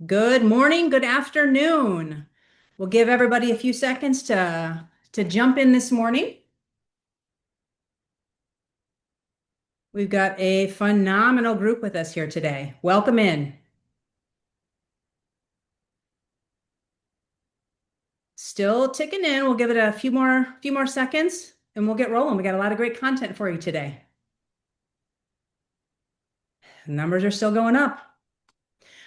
Good morning, good afternoon. We'll give everybody a few seconds to jump in this morning. We've got a phenomenal group with us here today. Welcome in. Still ticking in. We'll give it a few more seconds and we'll get rolling. We got a lot of great content for you today. Numbers are still going up.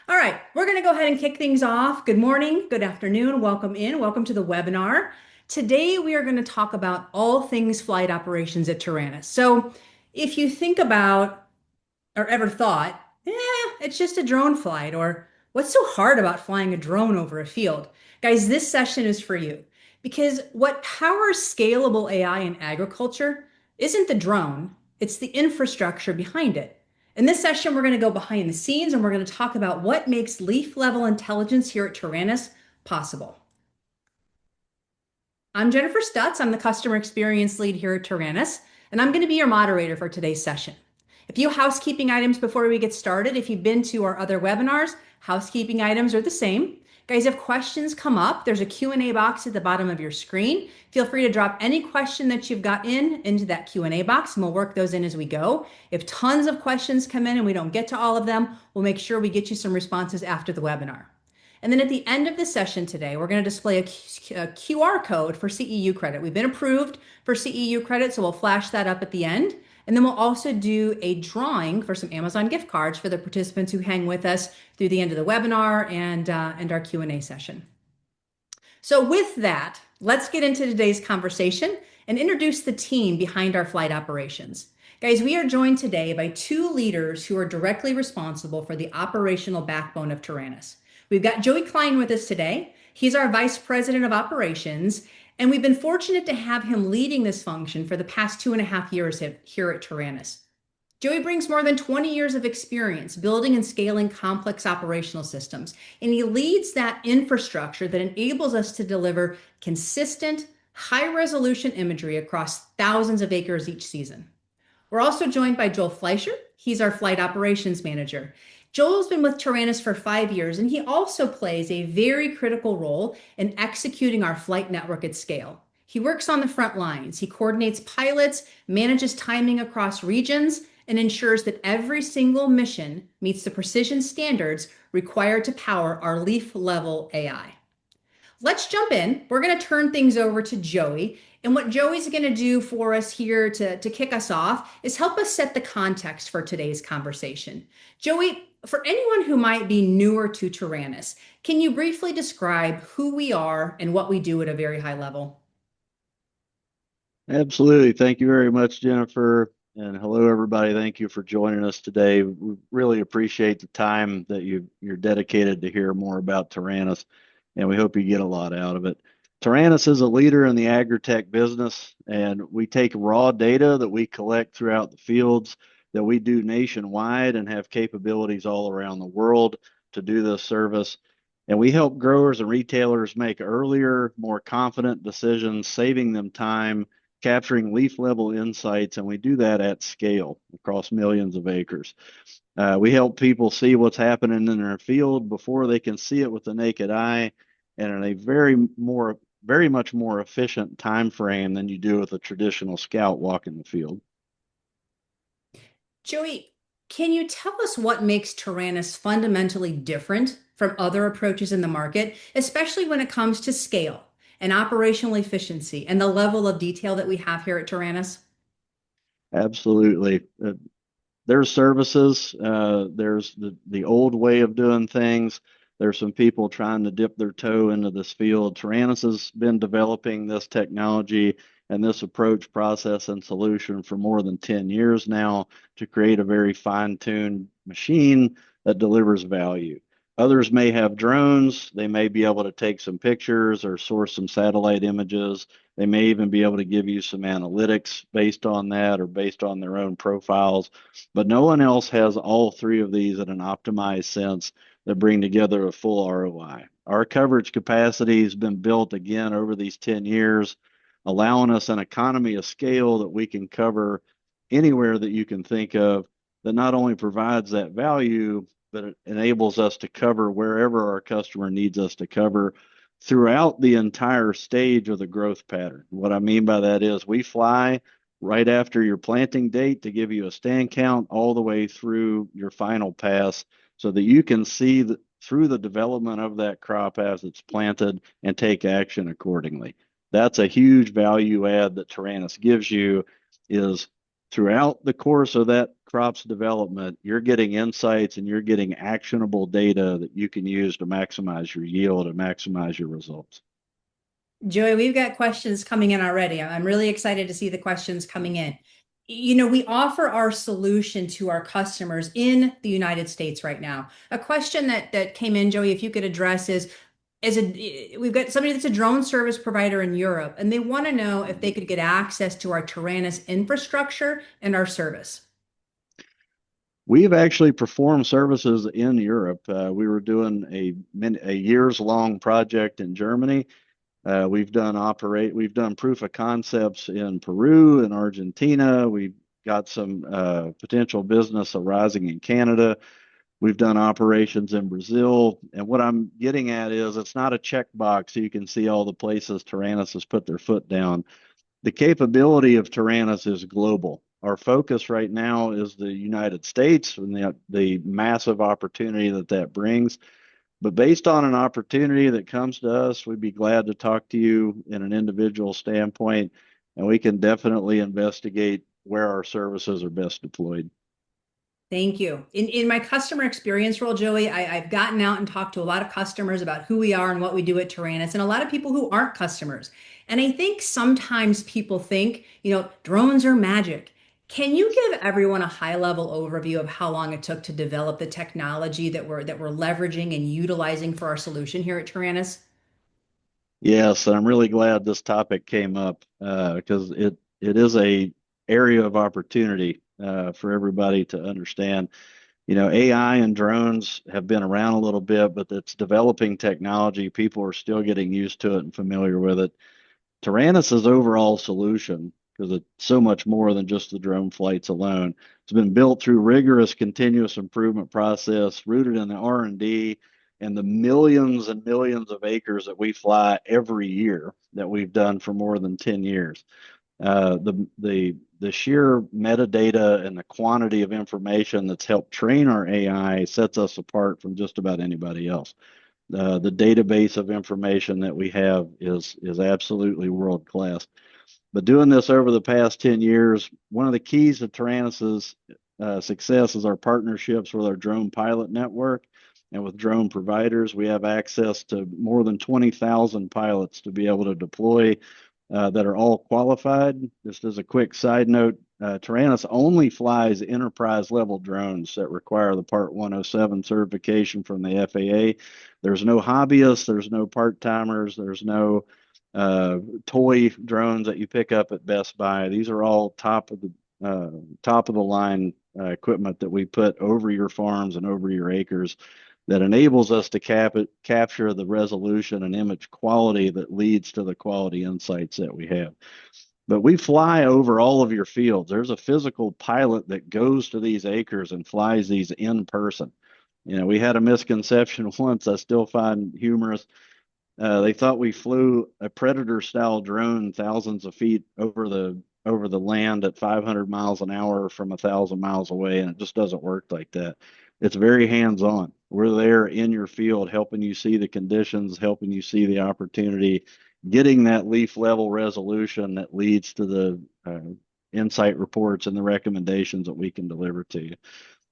All right, we're going to go ahead and kick things off. Good morning, good afternoon, welcome in, welcome to the webinar. Today we are going to talk about all things flight operations at Taranis. So if you think about or ever thought, it's just a drone flight, or what's so hard about flying a drone over a field? Guys, this session is for you because what powers scalable AI in agriculture isn't the drone, it's the infrastructure behind it. In this session, we're going to go behind the scenes and we're going to talk about what makes leaf level intelligence here at Taranis possible. I'm Jennifer Stutz. I'm the customer experience lead here at Taranis, and I'm going to be your moderator for today's session. A few housekeeping items before we get started. If you've been to our other webinars, housekeeping items are the same. Guys, if questions come up, there's a Q&A box at the bottom of your screen. Feel free to drop any question that you've got into that Q&A box, and we'll work those in as we go. If tons of questions come in and we don't get to all of them, we'll make sure we get you some responses after the webinar. And then at the end of the session today, we're going to display a QR code for CEU credit. We've been approved for CEU credit, so we'll flash that up at the end. And then we'll also do a drawing for some Amazon gift cards for the participants who hang with us through the end of the webinar and our Q&A session. So with that, let's get into today's conversation and introduce the team behind our flight operations. Guys, we are joined today by two leaders who are directly responsible for the operational backbone of Taranis. We've got Joey Cline with us today. He's our Vice President of Operations, and we've been fortunate to have him leading this function for the past 2.5 years here at Taranis. Joey brings more than 20 years of experience building and scaling complex operational systems, and he leads that infrastructure that enables us to deliver consistent, high-resolution imagery across thousands of acres each season. We're also joined by Joel Fleischer. He's our Flight Operations Manager. Joel's been with Taranis for 5 years, and he also plays a very critical role in executing our flight network at scale. He works on the front lines. He coordinates pilots, manages timing across regions, and ensures that every single mission meets the precision standards required to power our leaf-level AI. Let's jump in. We're going to turn things over to Joey. And what Joey's going to do for us here to kick us off is help us set the context for today's conversation. Joey, for anyone who might be newer to Taranis, can you briefly describe who we are and what we do at a very high level? Absolutely. Thank you very much, Jennifer. And hello, everybody. Thank you for joining us today. We really appreciate the time that you're dedicated to hear more about Taranis, and we hope you get a lot out of it. Taranis is a leader in the agri-tech business, and we take raw data that we collect throughout the fields that we do nationwide and have capabilities all around the world to do this service. And we help growers and retailers make earlier, more confident decisions, saving them time, capturing leaf level insights, and we do that at scale across millions of acres. We help people see what's happening in their field before they can see it with the naked eye, and in a very much more efficient time frame than you do with a traditional scout walking the field. Joey, can you tell us what makes Taranis fundamentally different from other approaches in the market, especially when it comes to scale and operational efficiency and the level of detail that we have here at Taranis? Absolutely. There's services. There's the old way of doing things. There's some people trying to dip their toe into this field. Taranis has been developing this technology and this approach, process, and solution for more than 10 years now to create a very fine-tuned machine that delivers value. Others may have drones. They may be able to take some pictures or source some satellite images. They may even be able to give you some analytics based on that or based on their own profiles. But no one else has all three of these in an optimized sense that bring together a full ROI. Our coverage capacity has been built again over these 10 years, allowing us an economy of scale that we can cover anywhere that you can think of, that not only provides that value, but it enables us to cover wherever our customer needs us to cover throughout the entire stage of the growth pattern. What I mean by that is we fly right after your planting date to give you a stand count all the way through your final pass so that you can see through the development of that crop as it's planted and take action accordingly. That's a huge value add that Taranis gives you is throughout the course of that crop's development, you're getting insights and you're getting actionable data that you can use to maximize your yield and maximize your results. Joey, we've got questions coming in already. I'm really excited to see the questions coming in. We offer our solution to our customers in the United States right now. A question that came in, Joey, if you could address we've got somebody that's a drone service provider in Europe, and they want to know if they could get access to our Taranis infrastructure and our service. We've actually performed services in Europe. We were doing a years long project in Germany. We've done proof of concepts in Peru and Argentina. We've got some potential business arising in Canada. We've done operations in Brazil. And what I'm getting at is it's not a checkbox so you can see all the places Taranis has put their foot down. The capability of Taranis is global. Our focus right now is the United States and the massive opportunity that brings. But based on an opportunity that comes to us, we'd be glad to talk to you in an individual standpoint, and we can definitely investigate where our services are best deployed. Thank you. In my customer experience role, Joey, I've gotten out and talked to a lot of customers about who we are and what we do at Taranis, and a lot of people who aren't customers. And I think sometimes people think, drones are magic. Can you give everyone a high-level overview of how long it took to develop the technology that we're leveraging and utilizing for our solution here at Taranis? Yes, and I'm really glad this topic came up because it is a area of opportunity for everybody to understand. AI and drones have been around a little bit, but it's developing technology. People are still getting used to it and familiar with it. Taranis' overall solution, because it's so much more than just the drone flights alone, it's been built through rigorous continuous improvement process, rooted in the R&D and the millions and millions of acres that we fly every year that we've done for more than 10 years. The sheer metadata and the quantity of information that's helped train our AI sets us apart from just about anybody else. The database of information that we have is absolutely world class. But doing this over the past 10 years, one of the keys to Taranis's success is our partnerships with our drone pilot network and with drone providers. We have access to more than 20,000 pilots to be able to deploy that are all qualified. Just as a quick side note, Taranis only flies enterprise level drones that require the Part 107 certification from the FAA. There's no hobbyists, there's no part timers, there's no toy drones that you pick up at Best Buy. These are all top of the line equipment that we put over your farms and over your acres that enables us to capture the resolution and image quality that leads to the quality insights that we have. But we fly over all of your fields. There's a physical pilot that goes to these acres and flies these in person. We had a misconception once I still find humorous. They thought we flew a predator style drone thousands of feet over the land at 500 miles an hour from 1,000 miles away, and it just doesn't work like that. It's very hands-on. We're there in your field, helping you see the conditions, helping you see the opportunity, getting that leaf level resolution that leads to the insight reports and the recommendations that we can deliver to you.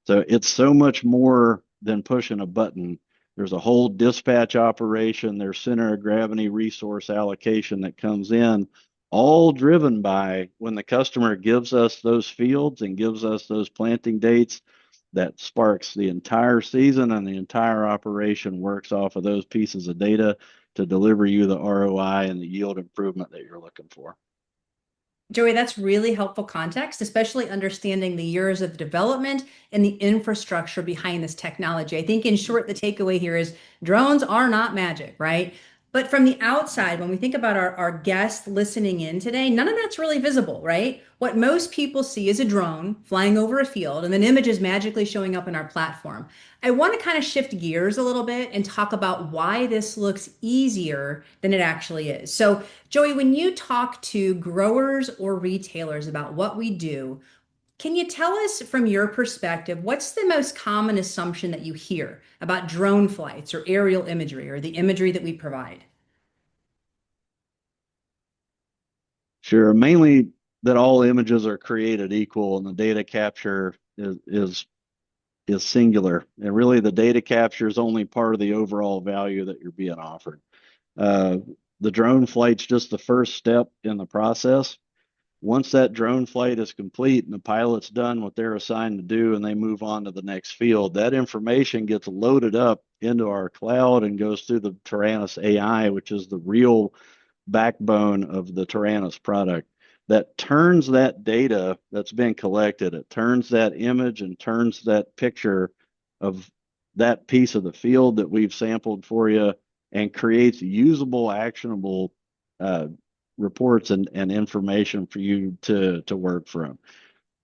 So it's so much more than pushing a button. There's a whole dispatch operation, there's center of gravity resource allocation that comes in, all driven by when the customer gives us those fields and gives us those planting dates, that sparks the entire season, and the entire operation works off of those pieces of data to deliver you the ROI and the yield improvement that you're looking for. Joey, that's really helpful context, especially understanding the years of development and the infrastructure behind this technology. I think, in short, the takeaway here is drones are not magic, right? But from the outside, when we think about our guests listening in today, none of that's really visible, right? What most people see is a drone flying over a field and then images magically showing up in our platform. I want to kind of shift gears a little bit and talk about why this looks easier than it actually is. So, Joey, when you talk to growers or retailers about what we do, can you tell us from your perspective, what's the most common assumption that you hear about drone flights or aerial imagery or the imagery that we provide? Sure. Mainly that all images are created equal and the data capture is singular. And really the data capture is only part of the overall value that you're being offered. Uh, the drone flight's just the first step in the process. Once that drone flight is complete and the pilot's done what they're assigned to do and they move on to the next field, that information gets loaded up into our cloud and goes through the Taranis AI, which is the real backbone of the Taranis product that turns that data that's been collected, it turns that image and turns that picture of that piece of the field that we've sampled for you and creates usable, actionable uh, reports and information for you to work from.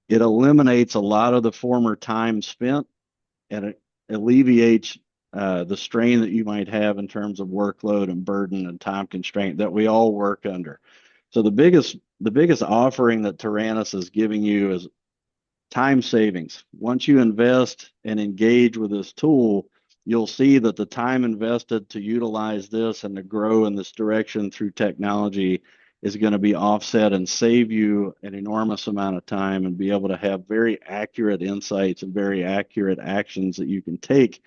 It eliminates a lot of the former time spent and it alleviates the strain that you might have in terms of workload and burden and time constraint that we all work under. So the biggest offering that Taranis is giving you is time savings. Once you invest and engage with this tool, you'll see that the time invested to utilize this and to grow in this direction through technology is going to be offset and save you an enormous amount of time and be able to have very accurate insights and very accurate actions that you can take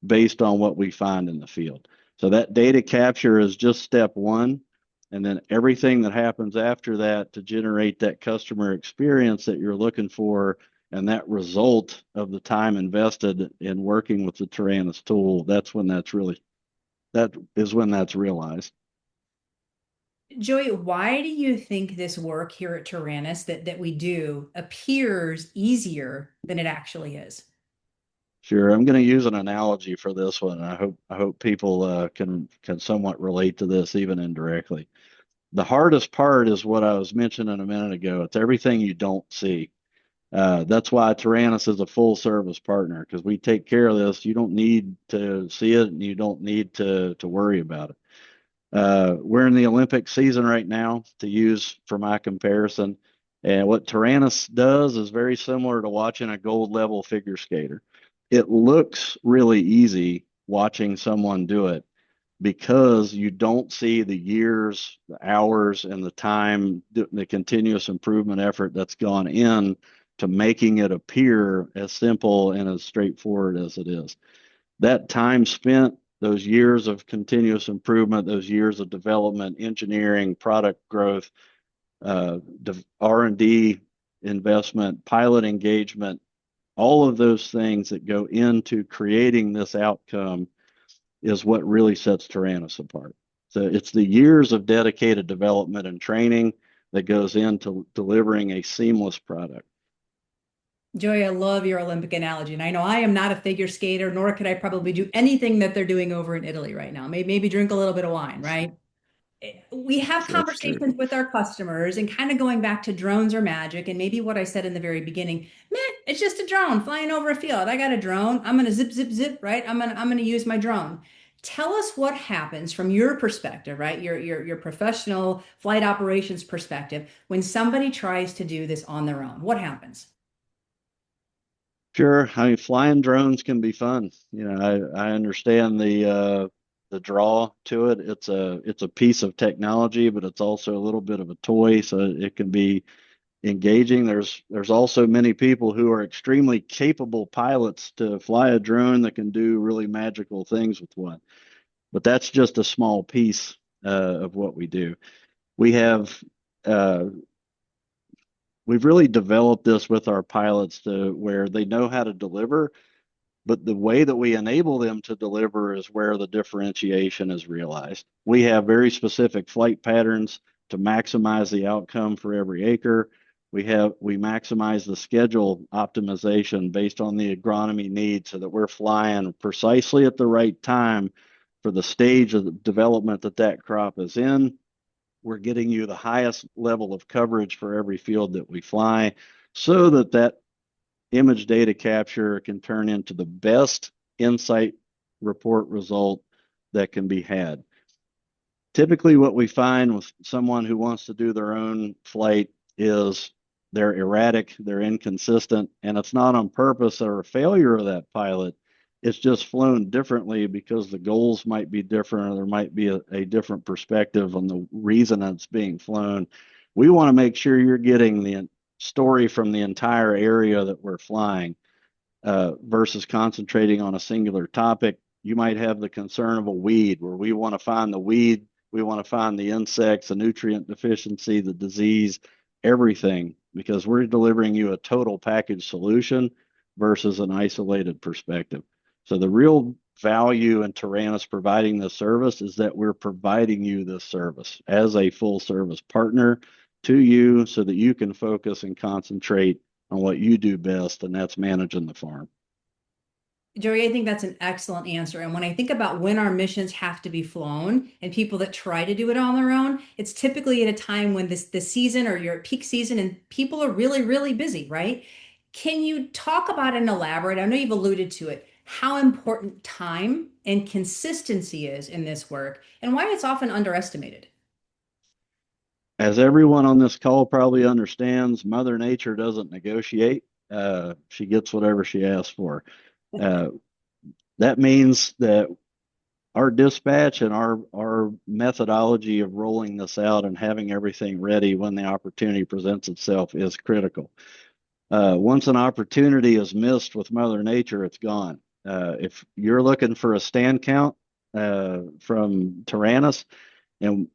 based on what we find in the field. So that data capture is just step one. And then everything that happens after that to generate that customer experience that you're looking for and that result of the time invested in working with the Taranis tool, that is when that's realized. Joey, why do you think this work here at Taranis that we do appears easier than it actually is? Sure, I'm going to use an analogy for this one. I hope people can somewhat relate to this even indirectly. The hardest part is what I was mentioning a minute ago. It's everything you don't see. That's why Taranis is a full service partner because we take care of this. You don't need to see it and you don't need to worry about it. We're in the Olympic season right now, to use for my comparison. And what Taranis does is very similar to watching a gold level figure skater. It looks really easy watching someone do it because you don't see the years, the hours, and the time, the continuous improvement effort that's gone in to making it appear as simple and as straightforward as it is. That time spent, those years of continuous improvement, those years of development, engineering, product growth, R&D investment, pilot engagement, all of those things that go into creating this outcome is what really sets Taranis apart. So it's the years of dedicated development and training that goes into delivering a seamless product. Joey, I love your Olympic analogy. And I know I am not a figure skater, nor could I probably do anything that they're doing over in Italy right now. Maybe drink a little bit of wine, right? We have That's true. conversations with our customers and kind of going back to drones or magic and maybe what I said in the very beginning, man, it's just a drone flying over a field. I got a drone. I'm going to zip, zip, zip, right? I'm going to use my drone. Tell us what happens from your perspective, right? Your professional flight operations perspective when somebody tries to do this on their own. What happens? Sure. I mean, flying drones can be fun. I understand the draw to it. It's a piece of technology, but it's also a little bit of a toy, so it can be engaging. There's also many people who are extremely capable pilots to fly a drone that can do really magical things with one. But that's just a small piece of what we do. We have uh, we've really developed this with our pilots to where they know how to deliver, but the way that we enable them to deliver is where the differentiation is realized. We have very specific flight patterns to maximize the outcome for every acre. We maximize the schedule optimization based on the agronomy needs so that we're flying precisely at the right time for the stage of the development that that crop is in. We're getting you the highest level of coverage for every field that we fly so that that image data capture can turn into the best insight report result that can be had. Typically, what we find with someone who wants to do their own flight is they're erratic, they're inconsistent, and it's not on purpose or a failure of that pilot. It's just flown differently because the goals might be different or there might be a different perspective on the reason it's being flown. We want to make sure you're getting the story from the entire area that we're flying versus concentrating on a singular topic. You might have the concern of a weed where we want to find the weed, we want to find the insects, the nutrient deficiency, the disease, everything, because we're delivering you a total package solution versus an isolated perspective. So the real value in Taranis providing this service is that we're providing you this service as a full service partner to you so that you can focus and concentrate on what you do best, and that's managing the farm. Joey, I think that's an excellent answer. And when I think about when our missions have to be flown and people that try to do it on their own, it's typically at a time when the season or you're at peak season and people are really, really busy, right? Can you talk about and elaborate? I know you've alluded to it, how important time and consistency is in this work and why it's often underestimated. As everyone on this call probably understands, Mother Nature doesn't negotiate. She gets whatever she asks for. Uh, that means that our dispatch and our methodology of rolling this out and having everything ready when the opportunity presents itself is critical. Once an opportunity is missed with Mother Nature, it's gone. If you're looking for a stand count from Taranis and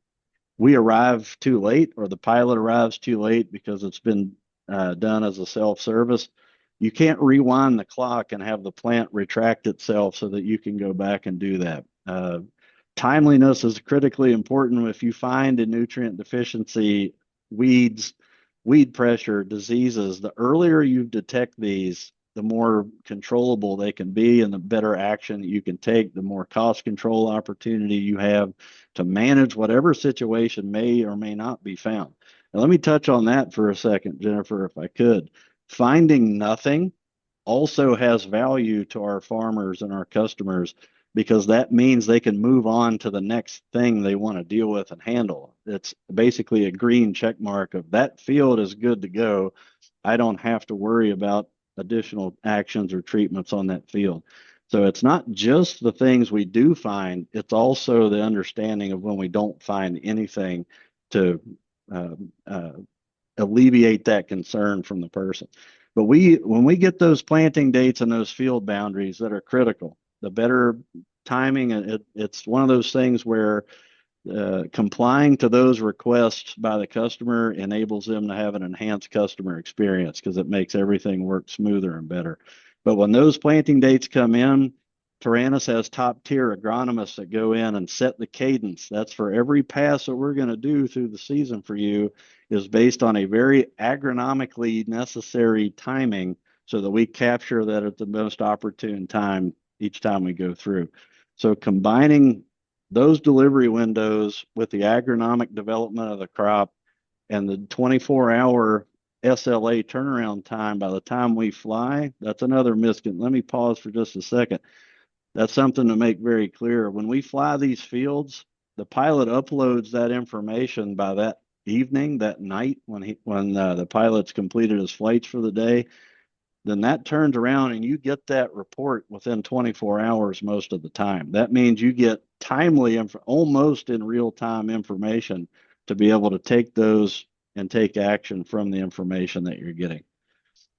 we arrive too late or the pilot arrives too late because it's been done as a self-service, you can't rewind the clock and have the plant retract itself so that you can go back and do that. Timeliness is critically important. If you find a nutrient deficiency, weeds, weed pressure, diseases, the earlier you detect these, the more controllable they can be and the better action you can take, the more cost control opportunity you have to manage whatever situation may or may not be found. Now, let me touch on that for a second, Jennifer, if I could. Finding nothing also has value to our farmers and our customers because that means they can move on to the next thing they want to deal with and handle. It's basically a green check mark of that field is good to go. I don't have to worry about additional actions or treatments on that field. So it's not just the things we do find, it's also the understanding of when we don't find anything to uh, uh, alleviate that concern from the person. But when we get those planting dates and those field boundaries that are critical, the better timing, it's one of those things where complying to those requests by the customer enables them to have an enhanced customer experience because it makes everything work smoother and better. But when those planting dates come in, Taranis has top tier agronomists that go in and set the cadence. That's for every pass that we're going to do through the season for you is based on a very agronomically necessary timing so that we capture that at the most opportune time each time we go through. So combining those delivery windows with the agronomic development of the crop and the 24-hour SLA turnaround time by the time we fly, that's another misconception. Let me pause for just a second. That's something to make very clear. When we fly these fields, the pilot uploads that information by that evening, that night, when the pilot's completed his flights for the day. Then that turns around and you get that report within 24 hours most of the time. That means you get timely, almost in real time information to be able to take those and take action from the information that you're getting.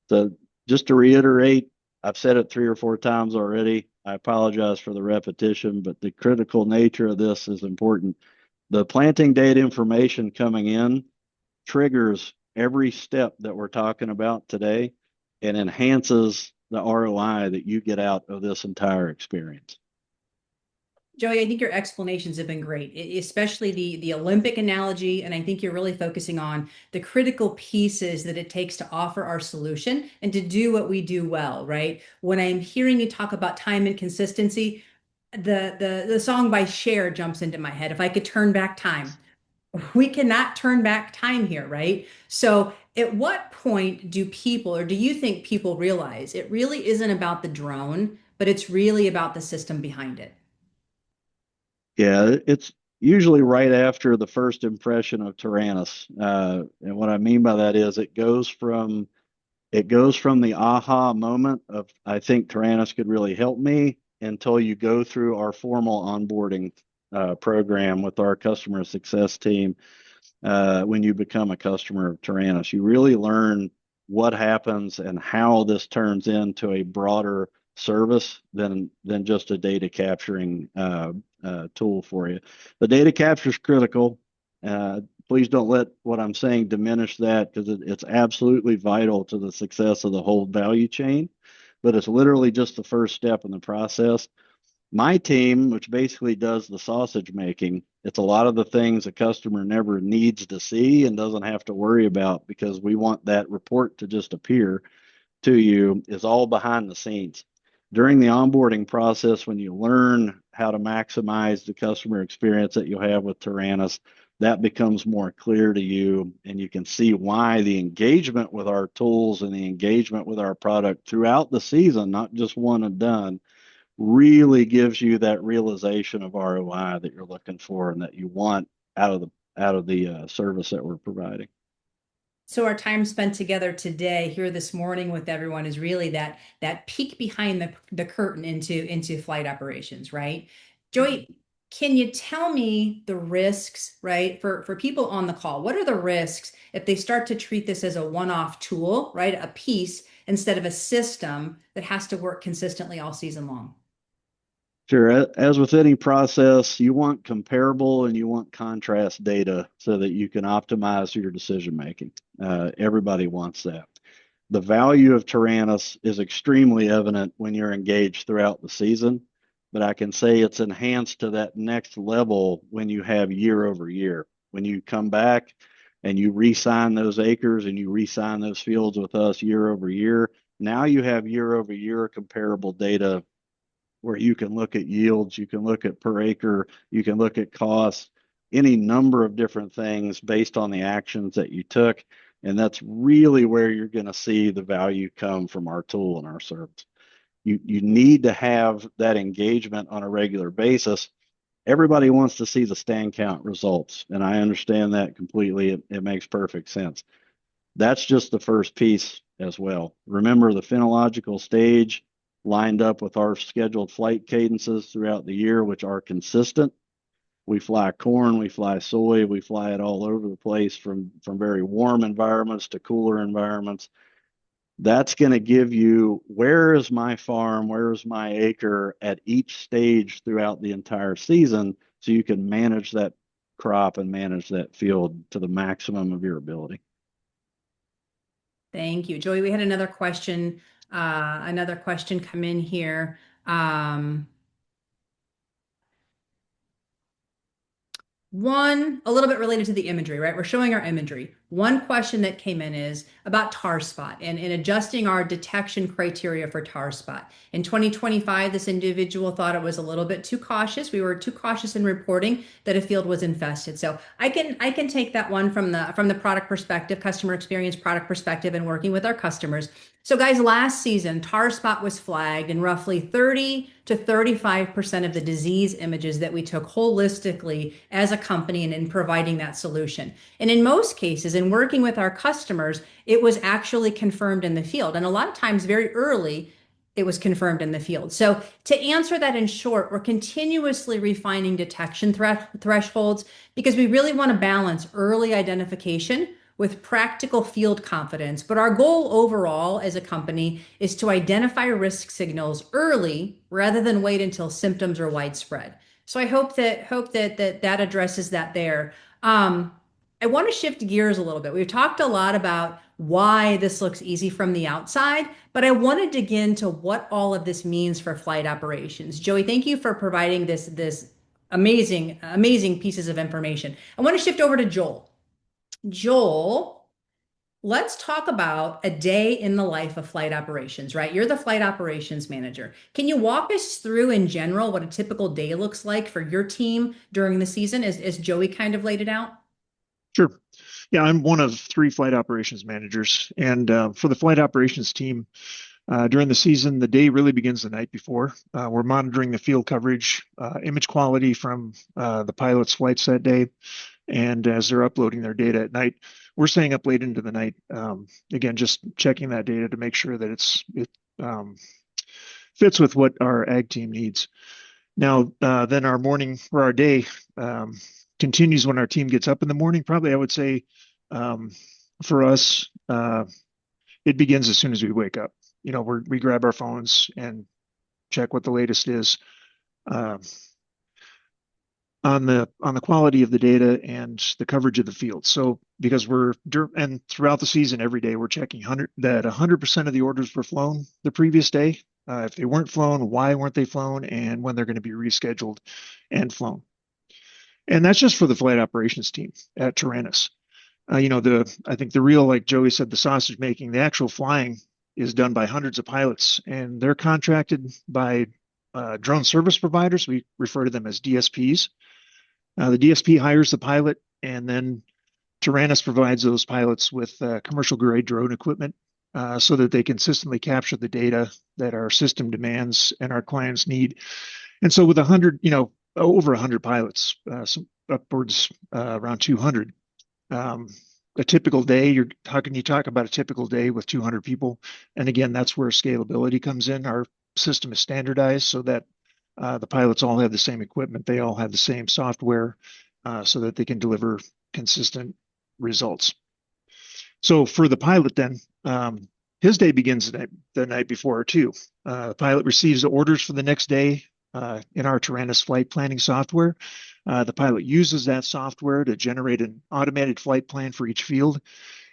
So just to reiterate, I've said it 3 or 4 times already. I apologize for the repetition, but the critical nature of this is important. The planting date information coming in triggers every step that we're talking about today and enhances the ROI that you get out of this entire experience. Joey, I think your explanations have been great, especially the Olympic analogy. And I think you're really focusing on the critical pieces that it takes to offer our solution and to do what we do well, right? When I'm hearing you talk about time and consistency, the song by Cher jumps into my head. If I could turn back time, we cannot turn back time here, right? So, at what point do people, or do you think people realize it really isn't about the drone, but it's really about the system behind it? Yeah, it's usually right after the first impression of Taranis. And what I mean by that is it goes from the aha moment of I think Taranis could really help me until you go through our formal onboarding program with our customer success team. When you become a customer of Taranis, you really learn what happens and how this turns into a broader service than just a data capturing tool for you. The data capture is critical. Uh, Please don't let what I'm saying diminish that because it's absolutely vital to the success of the whole value chain. But it's literally just the first step in the process. My team, which basically does the sausage making, it's a lot of the things a customer never needs to see and doesn't have to worry about because we want that report to just appear to you, is all behind the scenes. During the onboarding process, when you learn how to maximize the customer experience that you have with Taranis, that becomes more clear to you, and you can see why the engagement with our tools and the engagement with our product throughout the season, not just one and done, really gives you that realization of ROI that you're looking for and that you want out of the service that we're providing. So our time spent together today here this morning with everyone is really that peek behind the curtain into flight operations, right? Joy, can you tell me the risks, right, for people on the call? What are the risks if they start to treat this as a one-off tool, right, a piece instead of a system that has to work consistently all season long? Sure. As with any process, you want comparable and you want contrast data so that you can optimize your decision making. Everybody wants that. The value of Taranis is extremely evident when you're engaged throughout the season, but I can say it's enhanced to that next level when you have year over year. When you come back and you re-sign those acres and you re-sign those fields with us year over year, now you have year over year comparable data where you can look at yields, you can look at per acre, you can look at costs, any number of different things based on the actions that you took. And that's really where you're going to see the value come from our tool and our service. You need to have that engagement on a regular basis. Everybody wants to see the stand count results, and I understand that completely. It makes perfect sense. That's just the first piece as well. Remember the phenological stage lined up with our scheduled flight cadences throughout the year, which are consistent. We fly corn, we fly soy, we fly it all over the place from very warm environments to cooler environments. That's going to give you where is my farm, where is my acre at each stage throughout the entire season so you can manage that crop and manage that field to the maximum of your ability. Thank you. Joey, we had another question come in here. One, a little bit related to the imagery, right? We're showing our imagery. One question that came in is about tar spot and adjusting our detection criteria for tar spot. In 2025, this individual thought it was a little bit too cautious. We were too cautious in reporting that a field was infested. So I can take that one from the product perspective, customer experience product perspective, and working with our customers. So, guys, last season, tar spot was flagged in roughly 30 to 35% of the disease images that we took holistically as a company and in providing that solution. And in most cases, in working with our customers, it was actually confirmed in the field. And a lot of times, very early, it was confirmed in the field. So, to answer that in short, we're continuously refining detection thresholds because we really want to balance early identification with practical field confidence. But our goal overall as a company is to identify risk signals early rather than wait until symptoms are widespread. So I hope that addresses that there. I want to shift gears a little bit. We've talked a lot about why this looks easy from the outside, but I want to dig into what all of this means for flight operations. Joey, thank you for providing this amazing pieces of information. I want to shift over to Joel. Joel, Let's talk about a day in the life of flight operations, right? You're the flight operations manager. Can you walk us through in general what a typical day looks like for your team during the season as Joey kind of laid it out? Sure. Yeah, I'm one of three flight operations managers. And for the flight operations team, during the season, the day really begins the night before. We're monitoring the field coverage, image quality from the pilot's flights that day. And as they're uploading their data at night, we're staying up late into the night. Again, just checking that data to make sure that it fits with what our ag team needs. Now, then our morning or our day continues when our team gets up in the morning. Probably, I would say, um, for us, it begins as soon as we wake up. We grab our phones and check what the latest is uh, on the quality of the data and the coverage of the field. So because and throughout the season, every day we're checking that 100% of the orders were flown the previous day. If they weren't flown, why weren't they flown, and when they're going to be rescheduled and flown. And that's just for the flight operations team at Taranis. I think the real, like Joey said, the sausage making, the actual flying is done by hundreds of pilots, and they're contracted by drone service providers. We refer to them as DSPs. The DSP hires the pilot, and then Taranis provides those pilots with commercial grade drone equipment so that they consistently capture the data that our system demands and our clients need. And so with 100, over 100 pilots, some upwards around 200. A typical day, how can you talk about a typical day with 200 people? And again, that's where scalability comes in. Our system is standardized so that the pilots all have the same equipment. They all have the same software so that they can deliver consistent results. So for the pilot then, his day begins the night before too. The pilot receives the orders for the next day in our Taranis flight planning software. The pilot uses that software to generate an automated flight plan for each field.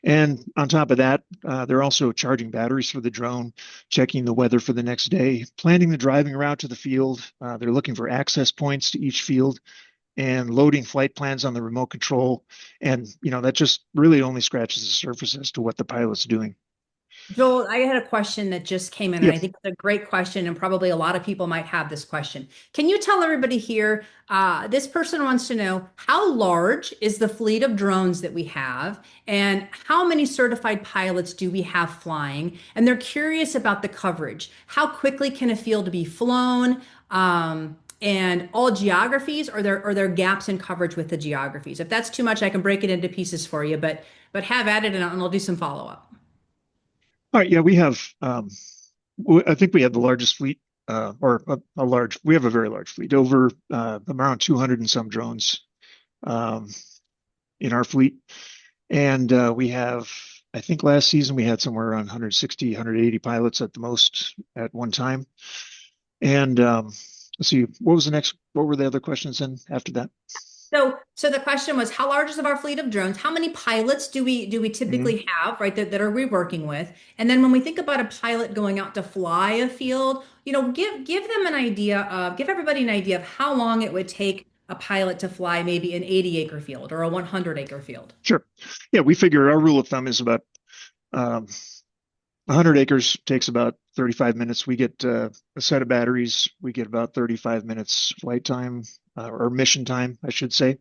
And on top of that, they're also charging batteries for the drone, checking the weather for the next day, planning the driving route to the field. They're looking for access points to each field and loading flight plans on the remote control. And, that just really only scratches the surface as to what the pilot's doing. Joel, I had a question that just came in, and Yep. I think it's a great question, and probably a lot of people might have this question. Can you tell everybody here, this person wants to know how large is the fleet of drones that we have, and how many certified pilots do we have flying? And they're curious about the coverage. How quickly can a field be flown? And all geographies, or are there gaps in coverage with the geographies? If that's too much, I can break it into pieces for you, but have at it, and I'll do some follow-up. All right. Yeah, we have, I think we have the largest fleet, we have a very large fleet, over around 200 and some drones um, in our fleet. And we have, I think last season we had somewhere around 160, 180 pilots at the most at one time. And let's see, what were the other questions then after that? So the question was, how large is our fleet of drones? How many pilots do we Mhm. typically have, right? That are we working with? And then when we think about a pilot going out to fly a field, give them an idea of, give everybody an idea of how long it would take a pilot to fly maybe an 80-acre field or a 100-acre field. Sure. Yeah, we figure our rule of thumb is about um, 100 acres takes about 35 minutes. We get a set of batteries. We get about 35 minutes flight time or mission time, I should say.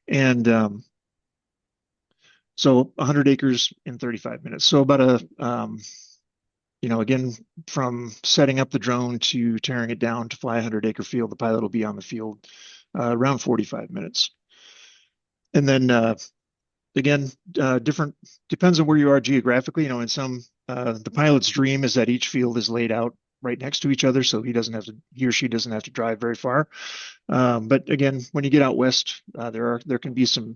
And so 100 acres in 35 minutes. So about again, from setting up the drone to tearing it down to fly a 100-acre field, the pilot will be on the field around 45 minutes. And then again, different depends on where you are geographically. In some the pilot's dream is that each field is laid out right next to each other, so he or she doesn't have to drive very far. But again, when you get out west, there can be some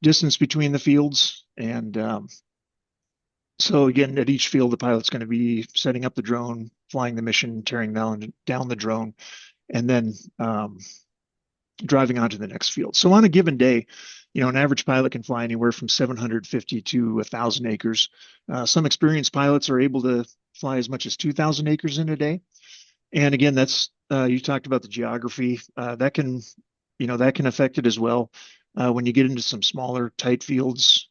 distance between the fields, and so again, at each field, the pilot's going to be setting up the drone, flying the mission, tearing down the drone, and then driving on to the next field. So on a given day, an average pilot can fly anywhere from 750 to 1,000 acres. Some experienced pilots are able to fly as much as 2,000 acres in a day. And again, that's you talked about the geography. That can affect it as well. When you get into some smaller, tight fields,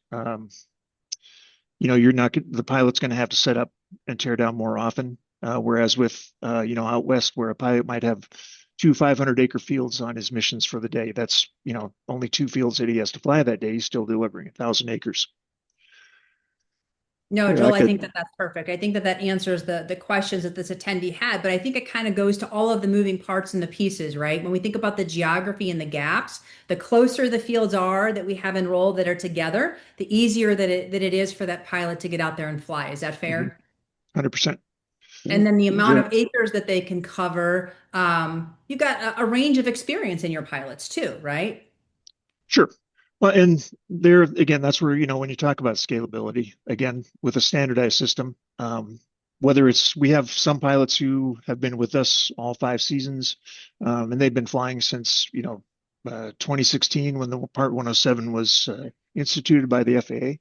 you're not the pilot's going to have to set up and tear down more often. Whereas with out west, where a pilot might have two 500-acre fields on his missions for the day, that's only two fields that he has to fly that day. He's still delivering 1,000 acres. No, Yeah, I Joel, I think could. that that's perfect. I think that that answers the questions that this attendee had, but I think it kind of goes to all of the moving parts and the pieces, right? When we think about the geography and the gaps, the closer the fields are that we have enrolled that are together, the easier that it is for that pilot to get out there and fly. Is that Mm-hmm. fair? 100%. And then the amount Jen, of acres that they can cover, you got a range of experience in your pilots too, right? Sure. Well, and there again, that's where, when you talk about scalability, again, with a standardized system, whether we have some pilots who have been with us all 5 seasons, and they've been flying since, 2016 when the Part 107 was instituted by the FAA.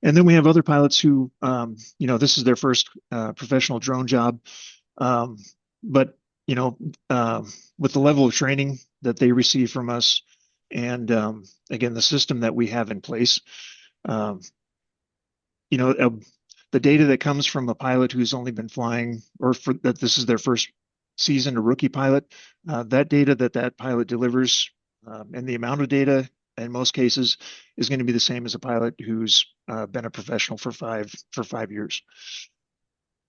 And then we have other pilots who, this is their first professional drone job. Um, but, you know, with the level of training that they receive from us, and again, the system that we have in place, um, you know, uh, the data that comes from a pilot who's only been flying, or for that this is their first season, a rookie pilot, that data that pilot delivers, and the amount of data in most cases is going to be the same as a pilot who's been a professional for 5 years.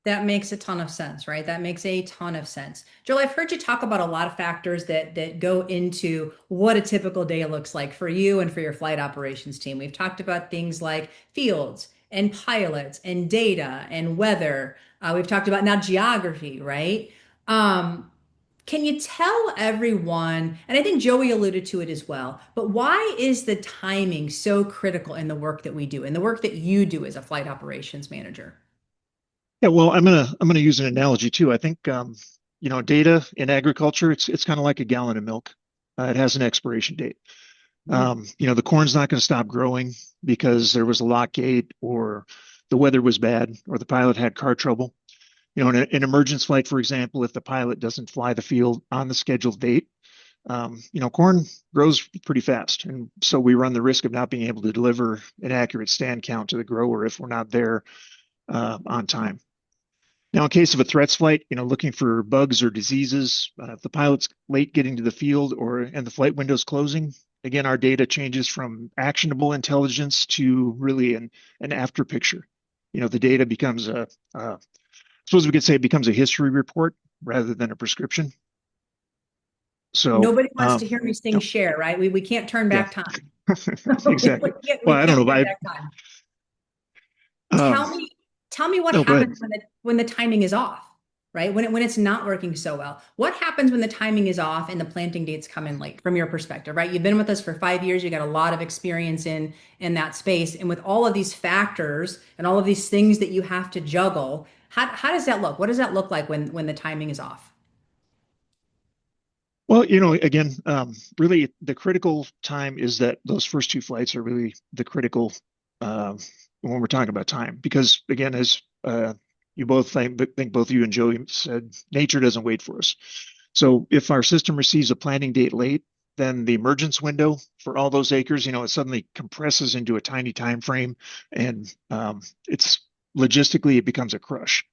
That makes a ton of sense, right? That makes a ton of sense. Joel, I've heard you talk about a lot of factors that go into what a typical day looks like for you and for your flight operations team. We've talked about things like fields and pilots and data and weather. We've talked about now geography, right? Um, can you tell everyone, and I think Joey alluded to it as well, but why is the timing so critical in the work that we do, in the work that you do as a flight operations manager? Yeah, well, I'm gonna use an analogy too. I think data in agriculture, it's kind of like a gallon of milk. It has an expiration date. The corn's not going to stop growing because there was a lock gate or the weather was bad or the pilot had car trouble. In an emergence flight, for example, if the pilot doesn't fly the field on the scheduled date, corn grows pretty fast. And so we run the risk of not being able to deliver an accurate stand count to the grower if we're not there on time. Now, in case of a threats flight, looking for bugs or diseases, if the pilot's late getting to the field and the flight window's closing, again, our data changes from actionable intelligence to really an after picture. The data becomes I suppose we could say it becomes a history report rather than a prescription. So, Nobody wants to hear me sing no, Cher, right? We can't turn yeah, back time. exactly. We Well, I don't can't know, get but back time. um, Tell me what no, go ahead. happens when the timing is off, right? When it's not working so well. What happens when the timing is off and the planting dates come in late from your perspective, right? You've been with us for 5 years, you got a lot of experience in that space. And with all of these factors and all of these things that you have to juggle, how does that look? What does that look like when the timing is off? Well, again, really the critical time is that those first two flights are really the critical uh, when we're talking about time. Because again, as you both think both you and Joey said, nature doesn't wait for us. So if our system receives a planting date late, then the emergence window for all those acres, it suddenly compresses into a tiny time frame, and it's logistically it becomes a crush.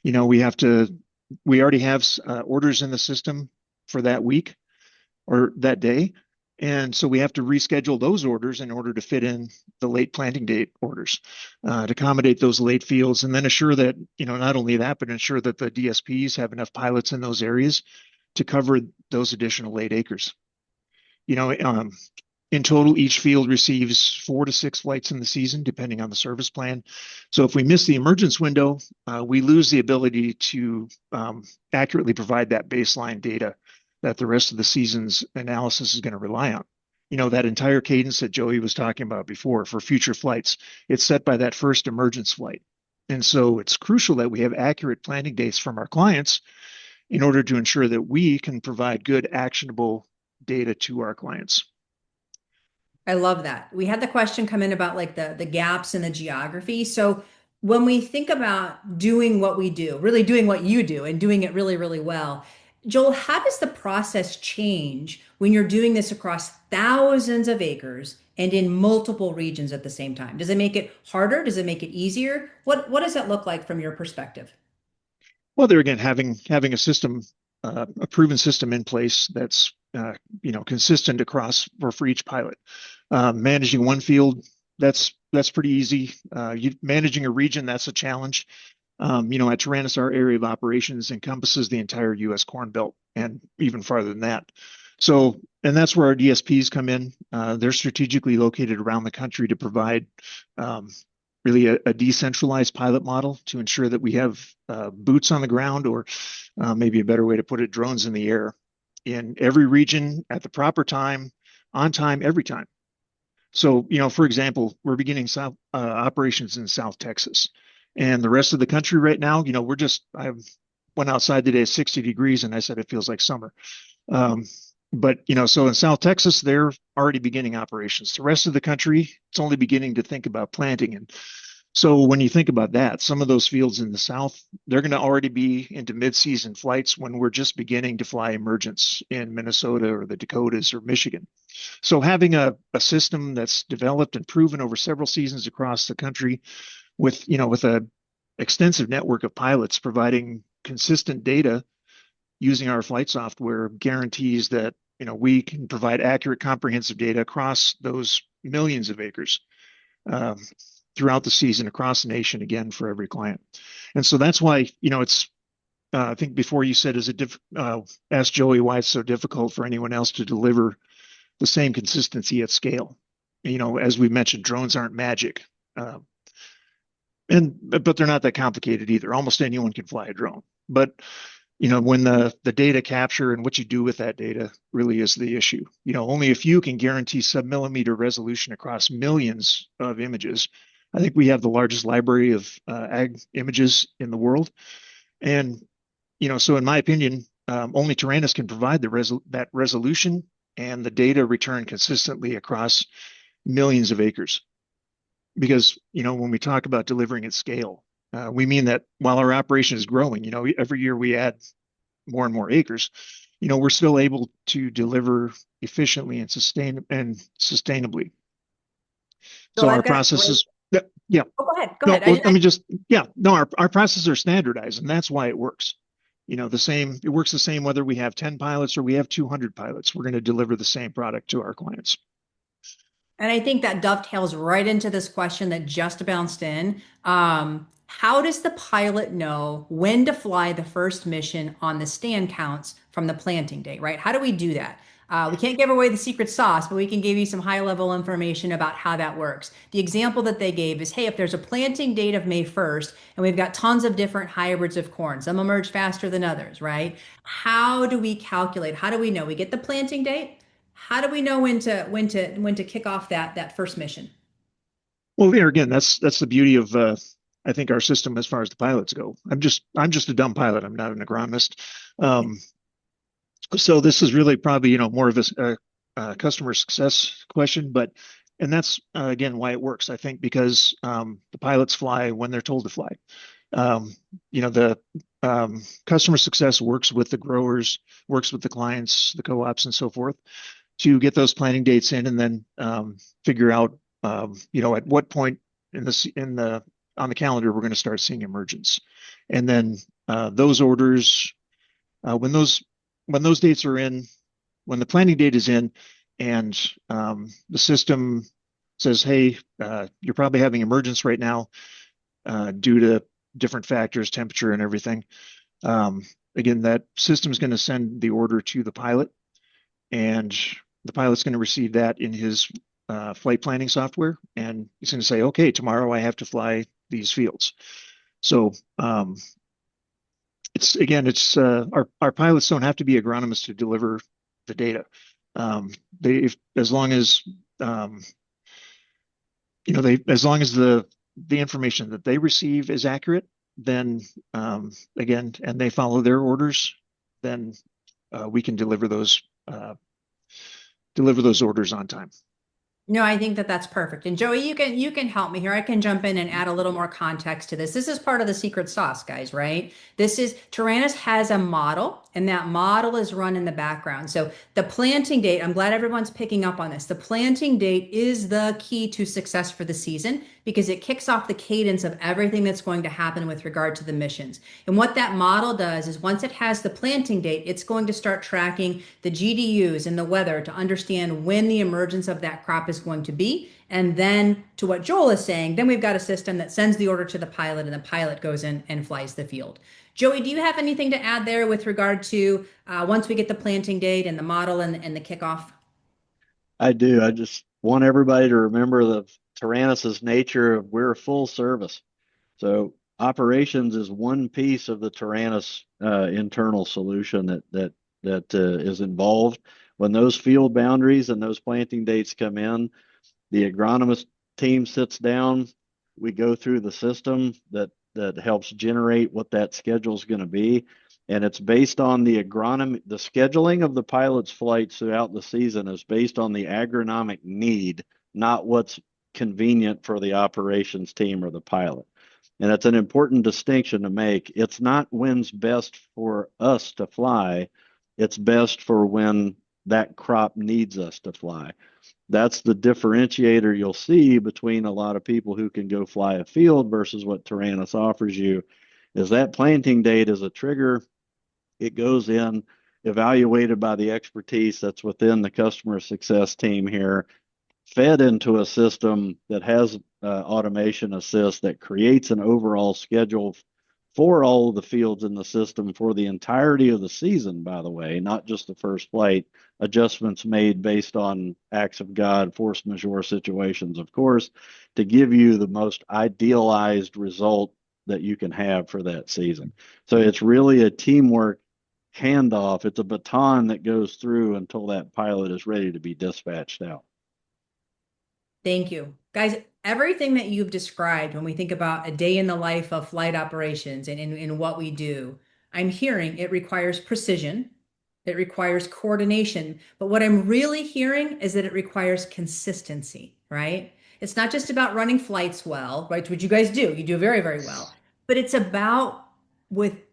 We already have orders in the system for that week or that day. And so we have to reschedule those orders in order to fit in the late planting date orders to accommodate those late fields, and then assure that, not only that, but ensure that the DSPs have enough pilots in those areas to cover those additional late acres. You know, um, in total, each field receives 4 to 6 flights in the season, depending on the service plan. So if we miss the emergence window, we lose the ability to accurately provide that baseline data that the rest of the season's analysis is going to rely on. That entire cadence that Joey was talking about before for future flights, it's set by that first emergence flight. And so it's crucial that we have accurate planning dates from our clients in order to ensure that we can provide good, actionable data to our clients. I love that. We had the question come in about like the gaps in the geography. So when we think about doing what we do, really doing what you do and doing it really, really well, Joel, how does the process change when you're doing this across thousands of acres and in multiple regions at the same time? Does it make it harder? Does it make it easier? What does that look like from your perspective? Well, there again, having a system, a proven system in place that's consistent across for each pilot. Managing one field, that's pretty easy. Managing a region, that's a challenge. At Taranis, our area of operations encompasses the entire U.S. Corn Belt and even farther than that. So, and that's where our DSPs come in. They're strategically located around the country to provide really a decentralized pilot model to ensure that we have boots on the ground, or maybe a better way to put it, drones in the air in every region at the proper time, on time, every time. So, for example, we're beginning operations in South Texas, and the rest of the country right now, I went outside today at 60 degrees and I said it feels like summer. Um, but, so in South Texas, they're already beginning operations. The rest of the country, it's only beginning to think about planting. And so when you think about that, some of those fields in the South, they're going to already be into mid-season flights when we're just beginning to fly emergence in Minnesota or the Dakotas or Michigan. So having a system that's developed and proven over several seasons across the country with a extensive network of pilots providing consistent data using our flight software guarantees that we can provide accurate, comprehensive data across those millions of acres uh, throughout the season across the nation, again, for every client. And so that's why it's I think before you said, ask Joey why it's so difficult for anyone else to deliver the same consistency at scale. As we mentioned, drones aren't magic. Uh, but they're not that complicated either. Almost anyone can fly a drone. But when the data capture and what you do with that data really is the issue. Only if you can guarantee sub-millimeter resolution across millions of images. I think we have the largest library of ag images in the world. And so in my opinion, only Taranis can provide that resolution and the data return consistently across millions of acres. Because when we talk about delivering at scale, we mean that while our operation is growing, every year we add more and more acres, we're still able to deliver efficiently and sustainably. Joel, So our I've got a great. processes, yeah, Oh, go ahead. Go no, ahead. well, let me just, yeah, no, our processes are standardized, and that's why it works. It works the same whether we have 10 pilots or we have 200 pilots. We're going to deliver the same product to our clients. And I think that dovetails right into this question that just bounced in. How does the pilot know when to fly the first mission on the stand counts from the planting date, right? How do we do that? We can't give away the secret sauce, but we can give you some high level information about how that works. The example that they gave is, hey, if there's a planting date of May 1st, and we've got tons of different hybrids of corn, some emerge faster than others, right? How do we calculate? How do we know? We get the planting date. How do we know when to kick off that first mission? Well, there again, that's the beauty of I think our system as far as the pilots go. I'm just a dumb pilot. I'm not an agronomist. Um, so this is really probably more of a customer success question, and that's again why it works. I think because the pilots fly when they're told to fly. The customer success works with the growers, works with the clients, the co-ops, and so forth to get those planning dates in, and then figure out at what point on the calendar we're going to start seeing emergence, and then those orders when those dates are in, when the planning date is in, and the system says, hey, you're probably having emergence right now due to different factors, temperature and everything. Again, that system is going to send the order to the pilot, and the pilot's going to receive that in his flight planning software, and he's going to say, okay, tomorrow I have to fly these fields. So it's our pilots don't have to be agronomists to deliver the data. As long as as long as the information that they receive is accurate, then again, and they follow their orders, then we can deliver those orders on time. No, I think that that's perfect. And Joey, you can help me here. I can jump in and add a little more context to this. This is part of the secret sauce, guys, right? This is Taranis has a model and that model is run in the background. So the planting date, I'm glad everyone's picking up on this. The planting date is the key to success for the season because it kicks off the cadence of everything that's going to happen with regard to the missions. And what that model does is once it has the planting date, it's going to start tracking the GDUs and the weather to understand when the emergence of that crop is going to be. And then to what Joel is saying, then we've got a system that sends the order to the pilot and the pilot goes in and flies the field. Joey, do you have anything to add there with regard to once we get the planting date and the model and the kickoff? I do. I just want everybody to remember the Taranis' nature of we're full service. So operations is one piece of the Taranis internal solution that is involved. When those field boundaries and those planting dates come in, the agronomist team sits down. We go through the system that helps generate what that schedule is going to be. And it's based on the agronomy, the scheduling of the pilot's flights throughout the season is based on the agronomic need, not what's convenient for the operations team or the pilot. And it's an important distinction to make. It's not when's best for us to fly, it's best for when that crop needs us to fly. That's the differentiator you'll see between a lot of people who can go fly a field versus what Taranis offers you is that planting date is a trigger. It goes in, evaluated by the expertise that's within the customer success team here, fed into a system that has automation assist that creates an overall schedule for all of the fields in the system for the entirety of the season, by the way, not just the first flight, adjustments made based on acts of God, force majeure situations, of course, to give you the most idealized result that you can have for that season. So it's really a teamwork handoff. It's a baton that goes through until that pilot is ready to be dispatched out. Thank you. Guys, everything that you've described when we think about a day in the life of flight operations and in what we do, I'm hearing it requires precision, it requires coordination, but what I'm really hearing is that it requires consistency, right? It's not just about running flights well, right? Which you guys do. You do very, very well. But it's about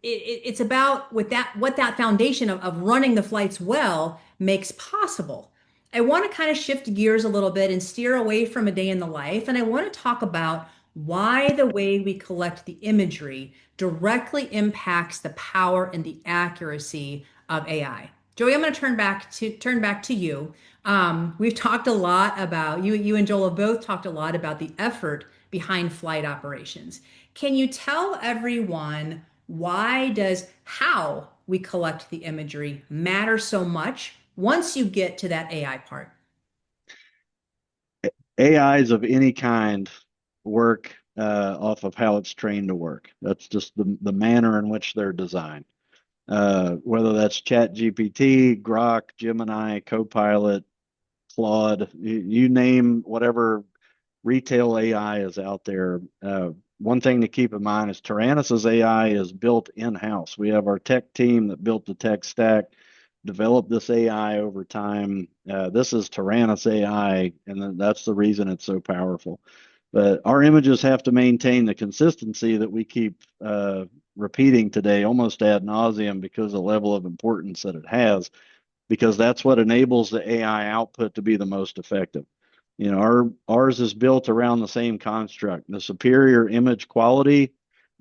it's about with that what that foundation of running the flights well makes possible. I want to kind of shift gears a little bit and steer away from a day in the life. And I want to talk about why the way we collect the imagery directly impacts the power and the accuracy of AI. Joey, I'm going to turn back to you. We've talked a lot about you and Joel have both talked a lot about the effort behind flight operations. Can you tell everyone why does how we collect the imagery matter so much once you get to that AI part? AIs of any kind work off of how it's trained to work. That's just the manner in which they're designed. Whether that's ChatGPT, Grok, Gemini, Copilot, Claude, you name whatever retail AI is out there. One thing to keep in mind is Taranis' AI is built in-house. We have our tech team that built the tech stack, developed this AI over time. This is Taranis AI, and that's the reason it's so powerful. But our images have to maintain the consistency that we keep repeating today almost ad nauseum because of the level of importance that it has, because that's what enables the AI output to be the most effective. You know, ours is built around the same construct, the superior image quality,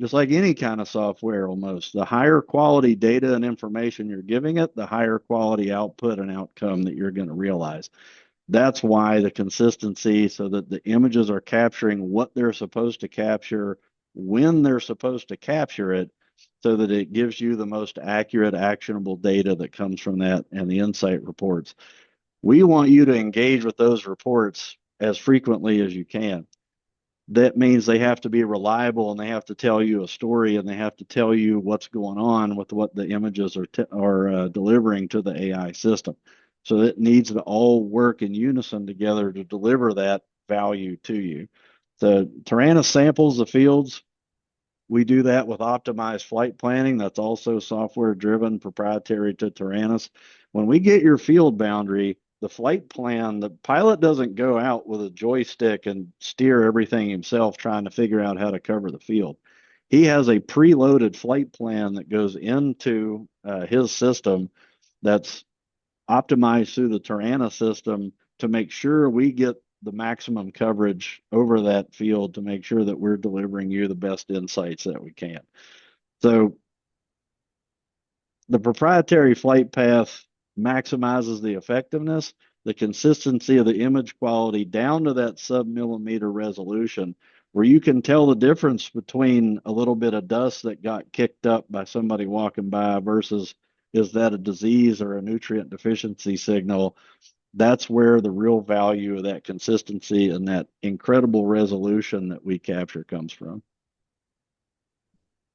just like any kind of software almost. The higher quality data and information you're giving it, the higher quality output and outcome that you're going to realize. That's why the consistency, so that the images are capturing what they're supposed to capture, when they're supposed to capture it, so that it gives you the most accurate, actionable data that comes from that and the insight reports. We want you to engage with those reports as frequently as you can. That means they have to be reliable and they have to tell you a story and they have to tell you what's going on with what the images are delivering to the AI system. So it needs to all work in unison together to deliver that value to you. So Taranis samples the fields. We do that with optimized flight planning. That's also software driven, proprietary to Taranis. When we get your field boundary, the flight plan, the pilot doesn't go out with a joystick and steer everything himself trying to figure out how to cover the field. He has a preloaded flight plan that goes into his system that's optimized through the Taranis system to make sure we get the maximum coverage over that field to make sure that we're delivering you the best insights that we can. So the proprietary flight path maximizes the effectiveness, the consistency of the image quality down to that sub-millimeter resolution, where you can tell the difference between a little bit of dust that got kicked up by somebody walking by versus is that a disease or a nutrient deficiency signal. That's where the real value of that consistency and that incredible resolution that we capture comes from.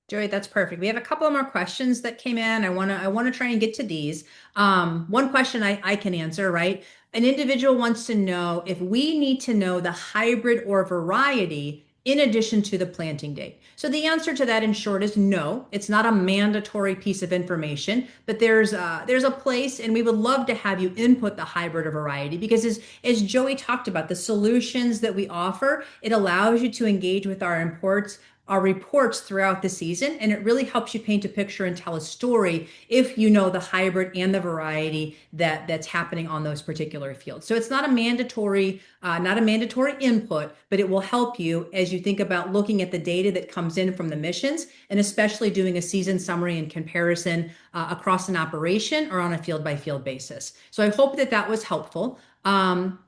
Joey, that's perfect. We have a couple more questions that came in. I wanna try and get to these. One question I can answer, right? An individual wants to know if we need to know the hybrid or variety in addition to the planting date. So the answer to that in short is no. It's not a mandatory piece of information, but there's a place, and we would love to have you input the hybrid or variety because as Joey talked about, the solutions that we offer, it allows you to engage with our reports throughout the season, and it really helps you paint a picture and tell a story if you know the hybrid and the variety that's happening on those particular fields. So it's not a mandatory input, but it will help you as you think about looking at the data that comes in from the missions, and especially doing a season summary and comparison across an operation or on a field by field basis. So I hope that was helpful.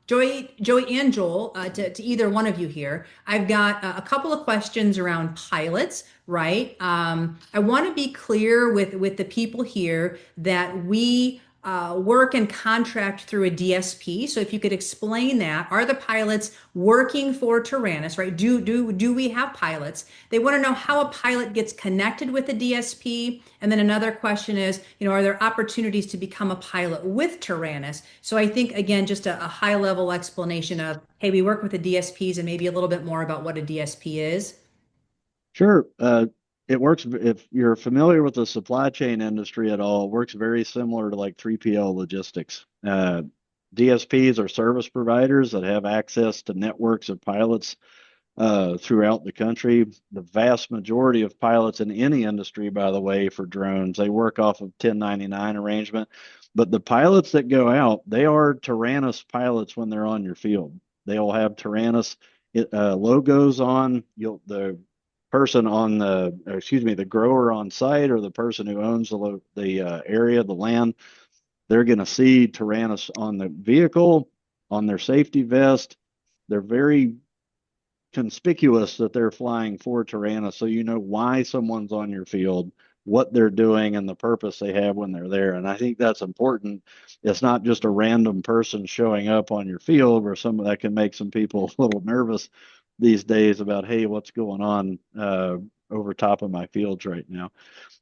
Joey and Joel, to either one of you here, I've got a couple of questions around pilots, right? I want to be clear with the people here that we work and contract through a DSP. So if you could explain that, are the pilots working for Taranis, right? Do we have pilots? They want to know how a pilot gets connected with a DSP. And then another question is, are there opportunities to become a pilot with Taranis? So I think, again, just a high level explanation of, hey, we work with the DSPs and maybe a little bit more about what a DSP is. Sure. It works if you're familiar with the supply chain industry at all, it works very similar to like 3PL logistics. DSPs are service providers that have access to networks of pilots throughout the country. The vast majority of pilots in any industry, by the way, for drones, they work off of 1099 arrangement. But the pilots that go out, they are Taranis pilots when they're on your field. They will have Taranis logos on. The person on the grower on site or the person who owns the area, the land, they're going to see Taranis on the vehicle, on their safety vest. They're very conspicuous that they're flying for Taranis, so you know why someone's on your field, what they're doing, and the purpose they have when they're there. And I think that's important. It's not just a random person showing up on your field, where some of that can make some people a little nervous these days about, hey, what's going on over top of my fields right now.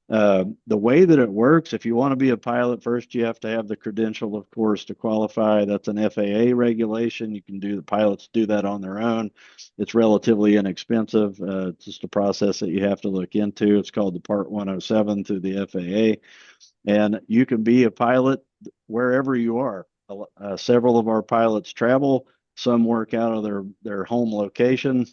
The way that it works, if you want to be a pilot, first you have to have the credential, of course, to qualify. That's an FAA regulation. You can the pilots do that on their own. It's relatively inexpensive. It's just a process that you have to look into. It's called the Part 107 through the FAA. And you can be a pilot wherever you are. Several of our pilots travel. Some work out of their home location.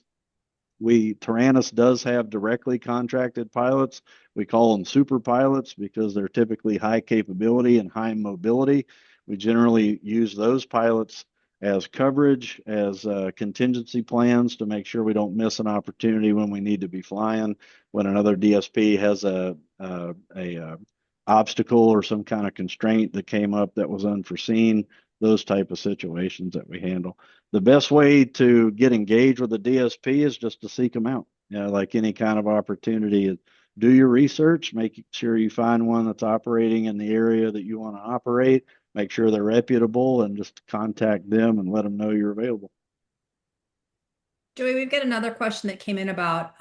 Taranis does have directly contracted pilots. We call them super pilots because they're typically high capability and high mobility. We generally use those pilots as coverage, as contingency plans to make sure we don't miss an opportunity when we need to be flying, when another DSP has a obstacle or some kind of constraint that came up that was unforeseen, those type of situations that we handle. The best way to get engaged with a DSP is just to seek them out. Like any kind of opportunity, do your research, make sure you find one that's operating in the area that you want to operate, make sure they're reputable, and just contact them and let them know you're available. Joey, we've got another question that came in about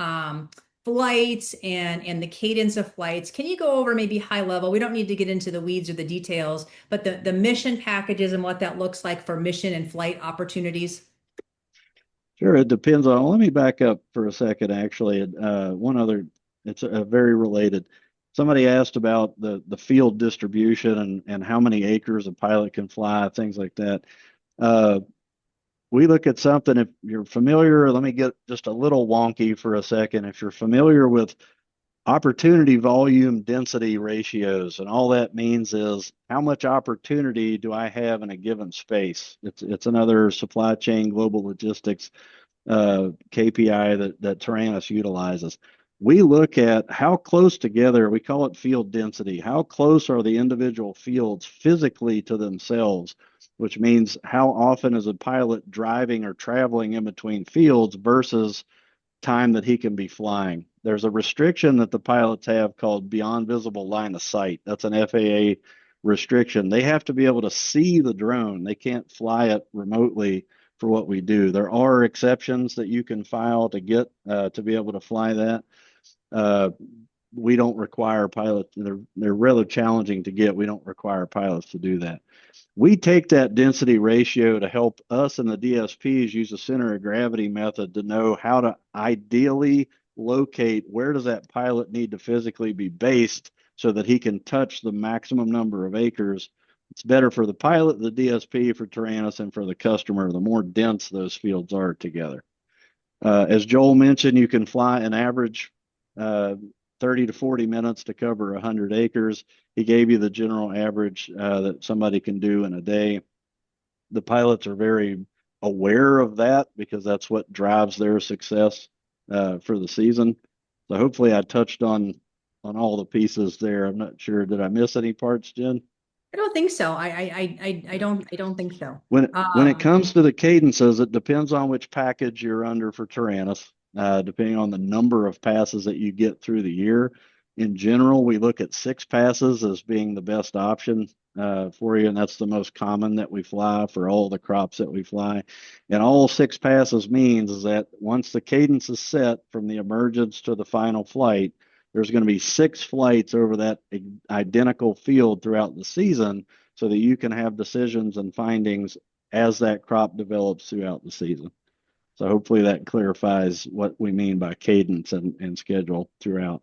flights and the cadence of flights. Can you go over maybe high level? We don't need to get into the weeds or the details, but the mission packages and what that looks like for mission and flight opportunities. Sure, it depends on. Let me back up for a second. Actually, one other. It's very related. Somebody asked about the field distribution and how many acres a pilot can fly, things like that. we look at something, if you're familiar, let me get just a little wonky for a second. If you're familiar with opportunity volume density ratios, and all that means is how much opportunity do I have in a given space? It's another supply chain global logistics KPI that Taranis utilizes. We look at how close together, we call it field density. How close are the individual fields physically to themselves, which means how often is a pilot driving or traveling in between fields versus time that he can be flying. There's a restriction that the pilots have called beyond visible line of sight. That's an FAA restriction. They have to be able to see the drone. They can't fly it remotely for what we do. There are exceptions that you can file to get to be able to fly that. We don't require pilots. They're rather challenging to get. We don't require pilots to do that. We take that density ratio to help us and the DSPs use a center of gravity method to know how to ideally locate where does that pilot need to physically be based so that he can touch the maximum number of acres. It's better for the pilot, the DSP, for Taranis, and for the customer, the more dense those fields are together. As Joel mentioned, you can fly an average 30 to 40 minutes to cover 100 acres. He gave you the general average that somebody can do in a day. The pilots are very aware of that because that's what drives their success for the season. So hopefully I touched on all the pieces there. I'm not sure. Did I miss any parts, Jen? I don't think so. I don't think so. When it comes to the cadences, it depends on which package you're under for Taranis, depending on the number of passes that you get through the year. In general, we look at 6 passes as being the best option for you, and that's the most common that we fly for all the crops that we fly. And all 6 passes means is that once the cadence is set from the emergence to the final flight, there's going to be 6 flights over that identical field throughout the season so that you can have decisions and findings as that crop develops throughout the season. So hopefully that clarifies what we mean by cadence and schedule throughout.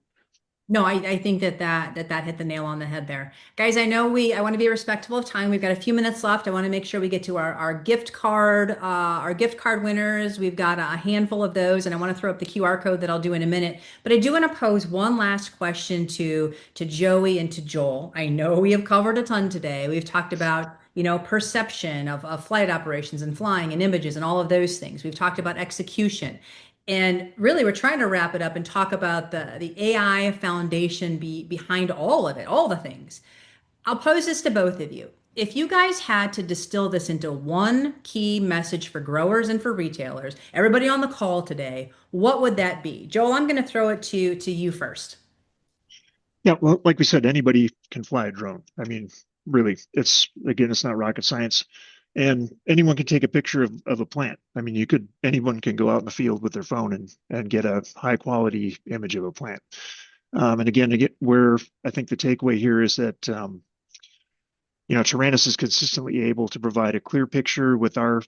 No, I think that hit the nail on the head there. Guys, I want to be respectful of time. We've got a few minutes left. I want to make sure we get to our gift card, winners. We've got a handful of those, and I want to throw up the QR code that I'll do in a minute. But I do want to pose one last question to Joey and to Joel. I know we have covered a ton today. We've talked about, perception of flight operations and flying and images and all of those things. We've talked about execution. And really, we're trying to wrap it up and talk about the AI foundation behind all of it, all the things. I'll pose this to both of you. If you guys had to distill this into one key message for growers and for retailers, everybody on the call today, what would that be? Joel, I'm going to throw it to you first. Yeah, well, like we said, anybody can fly a drone. I mean, really, it's not rocket science. And anyone can take a picture of a plant. I mean, anyone can go out in the field with their phone and get a high quality image of a plant. And again, where I think the takeaway here is that, Taranis is consistently able to provide a clear picture with our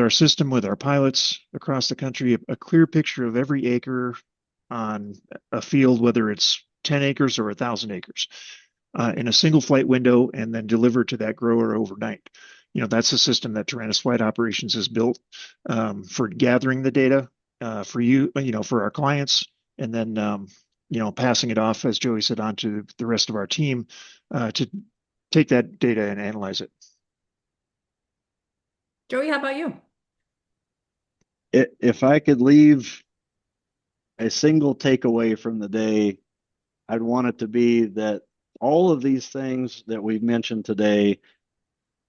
system, with our pilots across the country, a clear picture of every acre on a field, whether it's 10 acres or 1,000 acres. In a single flight window and then delivered to that grower overnight. That's a system that Taranis Flight Operations has built for gathering the data for our clients, and then, passing it off, as Joey said, on to the rest of our team to take that data and analyze it. Joey, how about you? If I could leave a single takeaway from the day, I'd want it to be that all of these things that we've mentioned today,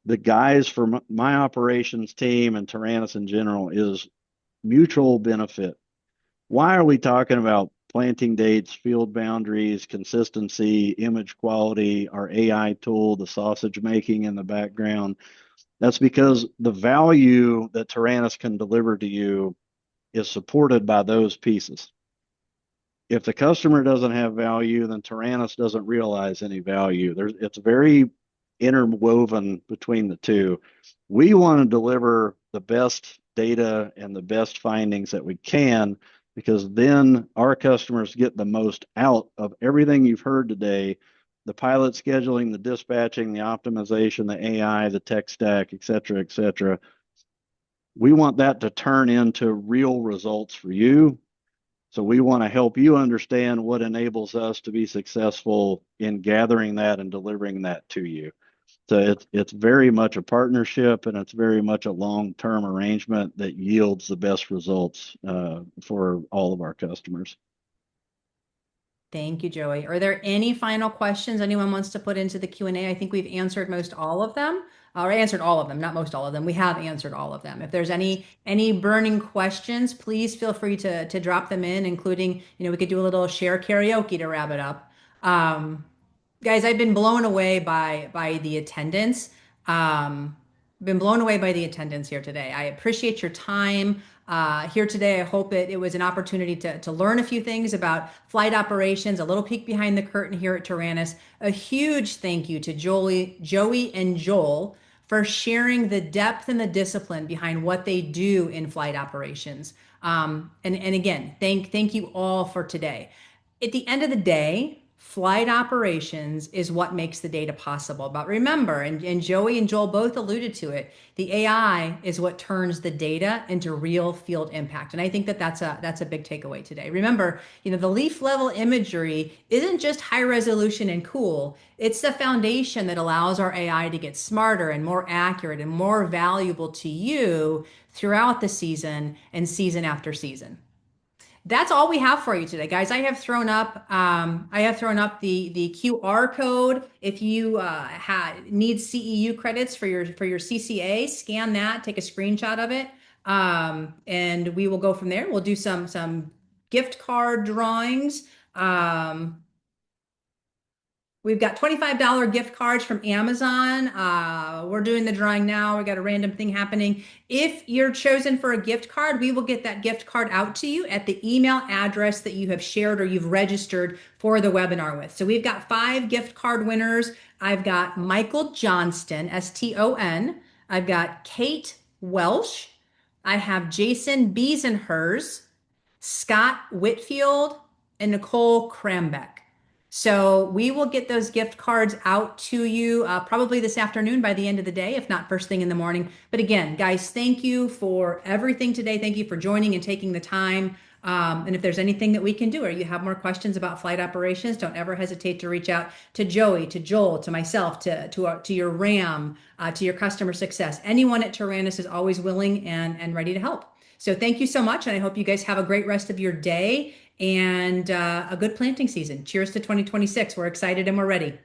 the guys for my operations team and Taranis in general is mutual benefit. Why are we talking about planting dates, field boundaries, consistency, image quality, our AI tool, the sausage making in the background? That's because the value that Taranis can deliver to you is supported by those pieces. If the customer doesn't have value, then Taranis doesn't realize any value. It's very interwoven between the two. We want to deliver the best data and the best findings that we can, because then our customers get the most out of everything you've heard today: the pilot scheduling, the dispatching, the optimization, the AI, the tech stack, et cetera, et cetera. We want that to turn into real results for you. So we want to help you understand what enables us to be successful in gathering that and delivering that to you. So it's very much a partnership, and it's very much a long-term arrangement that yields the best results for all of our customers. Thank you, Joey. Are there any final questions anyone wants to put into the Q&A? I think we've answered most all of them, or answered all of them, not most all of them. We have answered all of them. If there's any burning questions, please feel free to drop them in, including, we could do a little share karaoke to wrap it up. Guys, I've been blown away by the attendance. Been blown away by the attendance here today. I appreciate your time here today. I hope it was an opportunity to learn a few things about flight operations, a little peek behind the curtain here at Taranis. A huge thank you to Joey and Joel for sharing the depth and the discipline behind what they do in flight operations. And again, thank you all for today. At the end of the day, flight operations is what makes the data possible. But remember, and Joey and Joel both alluded to it, the AI is what turns the data into real field impact. And I think that's a big takeaway today. Remember, the leaf level imagery isn't just high resolution and cool. It's the foundation that allows our AI to get smarter and more accurate and more valuable to you throughout the season and season after season. That's all we have for you today, guys. I have thrown up the QR code. If you need CEU credits for your CCA, scan that, take a screenshot of it, and we will go from there. We'll do some gift card drawings. We've got $25 gift cards from Amazon. We're doing the drawing now. We got a random thing happening. If you're chosen for a gift card, we will get that gift card out to you at the email address that you have shared or you've registered for the webinar with. So we've got 5 gift card winners. I've got Michael Johnston, S-T-O-N. I've got Kate Welsh. I have Jason Biesenhers, Scott Whitfield, and Nicole Krambeck. So we will get those gift cards out to you probably this afternoon by the end of the day, if not first thing in the morning. But again, guys, thank you for everything today. Thank you for joining and taking the time. And if there's anything that we can do or you have more questions about flight operations, don't ever hesitate to reach out to Joey, to Joel, to myself, to your RAM, to your customer success. Anyone at Taranis is always willing and ready to help. So thank you so much. And I hope you guys have a great rest of your day and a good planting season. Cheers to 2026. We're excited and we're ready.